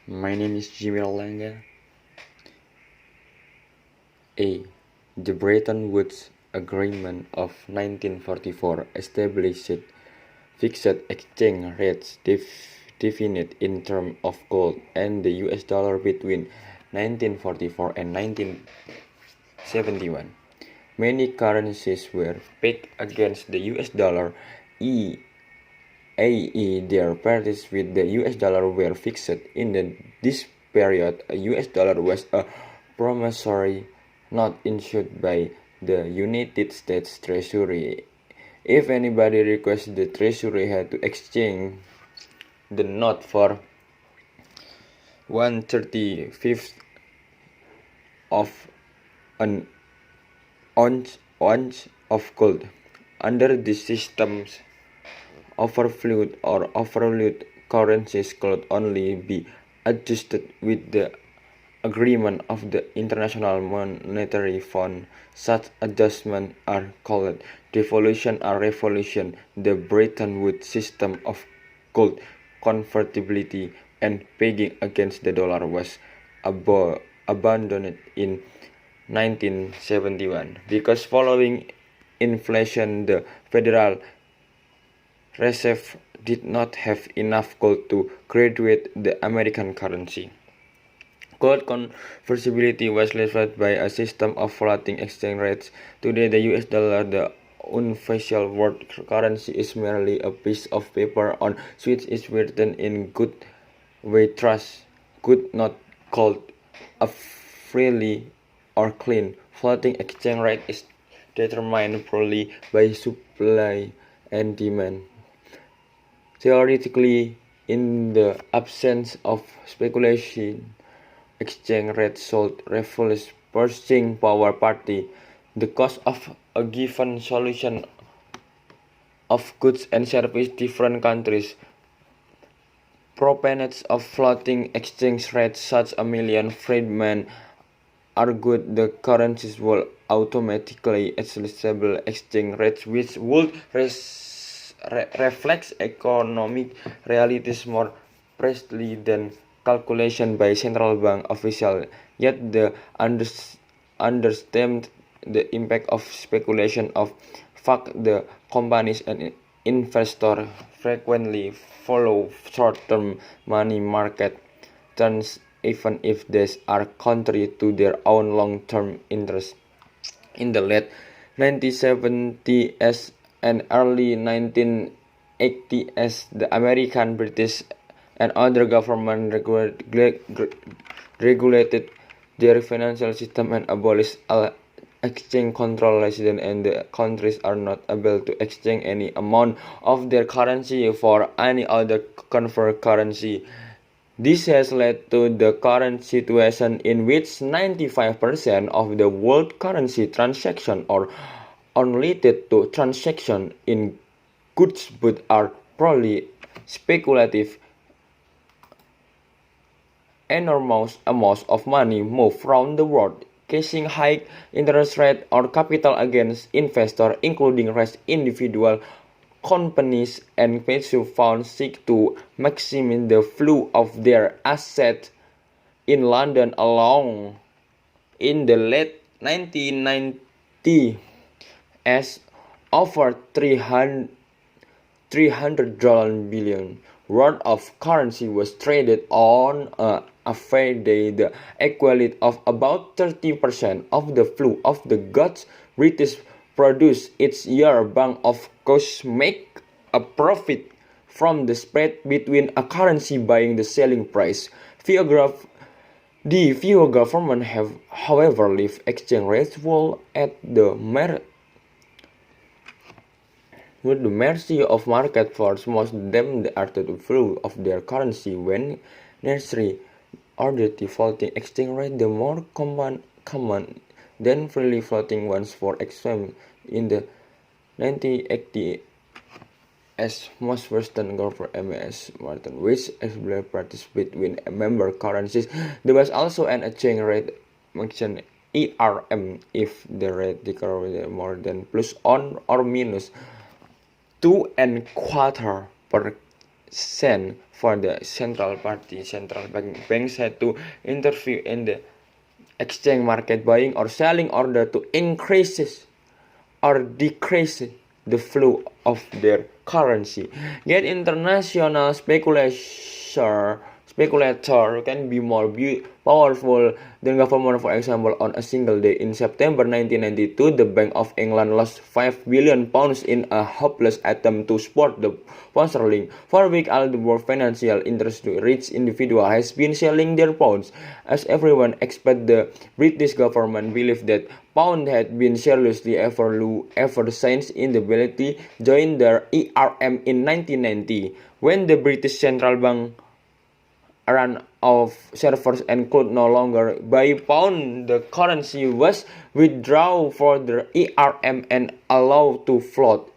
My name is erlangga. A. The Bretton Woods Agreement of 1944 established fixed exchange rates defined in terms of gold and the US dollar between 1944 and 1971. Many currencies were pegged against the US dollar, i.e. their parities with the US dollar were fixed. In this period, a US dollar was a promissory note issued by the United States Treasury. If anybody requested, the Treasury had to exchange the note for 1/35 of an ounce of gold. Under this system, overflowed or overvalued currencies could only be adjusted with the agreement of the International Monetary Fund. Such adjustments are called devaluation or revolution. The Bretton Woods system of gold convertibility and pegging against the dollar was abandoned in 1971 because following inflation, the Federal Reserve did not have enough gold to graduate the American currency. Gold convertibility was replaced by a system of floating exchange rates. Today, the US dollar, the unofficial world currency, is merely a piece of paper on which is written in good trust, good, not called a freely or clean. Floating exchange rate is determined purely by supply and demand. Theoretically, in the absence of speculation, exchange rates should reflect purchasing power parity. The cost of a given solution of goods and services different countries. Proponents of floating exchange rates, such as Millian Friedman, argued the currencies will automatically establish exchange rates which would reflects economic realities more precisely than calculation by central bank officials. Yet the understand the impact of speculation of fact the companies and investors frequently follow short-term money market trends even if these are contrary to their own long-term interests. In the late 1970s and early 1980s, the American, British, and other governments regulated their financial system and abolished exchange control. Residents and the countries are not able to exchange any amount of their currency for any other convert currency. This has led to the current situation in which 95% of the world currency transactions are unrelated to transactions in goods but are purely speculative. Enormous amounts of money move around the world, casing high interest rates or capital against investors, including rich individual companies and pension funds seek to maximize the flow of their assets. In London alone, in the late 1990s, as over $300 billion worth of currency was traded on a fair day, the equivalent of about 30% of the flow of the goods British produce each year. Bank of course make a profit from the spread between a currency buying the selling price. The few governments have, however, left exchange rates well at the mercy of market force. Most of them are the flow of their currency when necessary. Order the floating exchange rate the more common than freely floating ones. For example, in the 1980s, as most Western governments Martin, which established parties between member currencies, there was also an exchange rate function ERM if the rate decreases more than plus on or minus 2.25% sent for the central banks had to intervene in the exchange market, buying or selling order to increase or decrease the flow of their currency. Yet international speculator can be more powerful than government. For example, on a single day in September 1992, the Bank of England lost £5 billion in a hopeless attempt to support the pound sterling. For weeks, all the world financial interest rich individual has been selling their pounds. As everyone expected, the British government believed that pound had been seriously ever since inability joined the ERM in 1990, when the British Central Bank ran of servers and could no longer buy pound. The currency was withdrawn for the ERM and allowed to float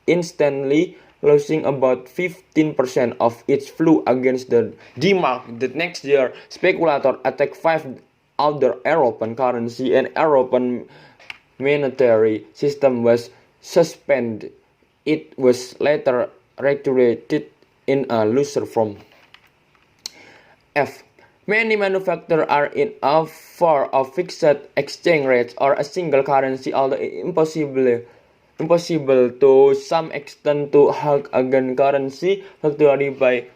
instantly, losing about 15% of its flow against the D-mark. The next year, speculators attacked 5 other European currency, and European monetary system was suspended. It was later regulated in a looser form. F. Many manufacturers are in favor of fixed exchange rates or a single currency, although impossible to some extent to hedge against currency fluctuating by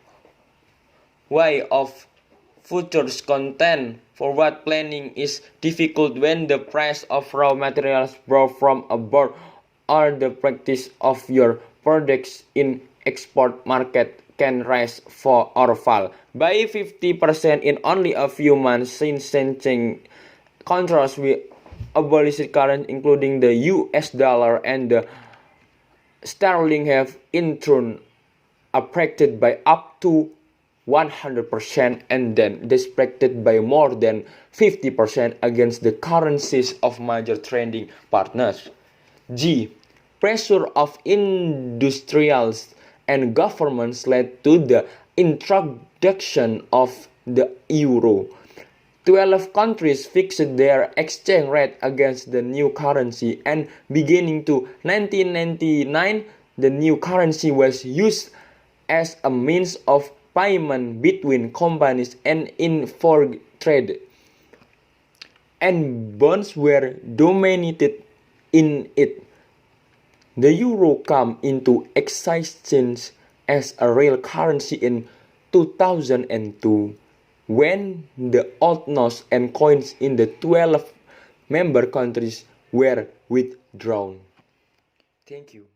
way of futures content. Forward planning is difficult when the price of raw materials brought from abroad or the practice of your products in export market can rise or fall by 50% in only a few months since changing controls with abolished currency, including the US dollar and the sterling, have in turn affected by up to 100% and then depreciated by more than 50% against the currencies of major trading partners. G. Pressure of industrials and governments led to the introduction of the euro. 12 countries fixed their exchange rate against the new currency, and beginning to 1999, the new currency was used as a means of payment between companies and in foreign trade, and bonds were dominated in it. The euro came into existence as a real currency in 2002 when the old notes and coins in the 12 member countries were withdrawn. Thank you.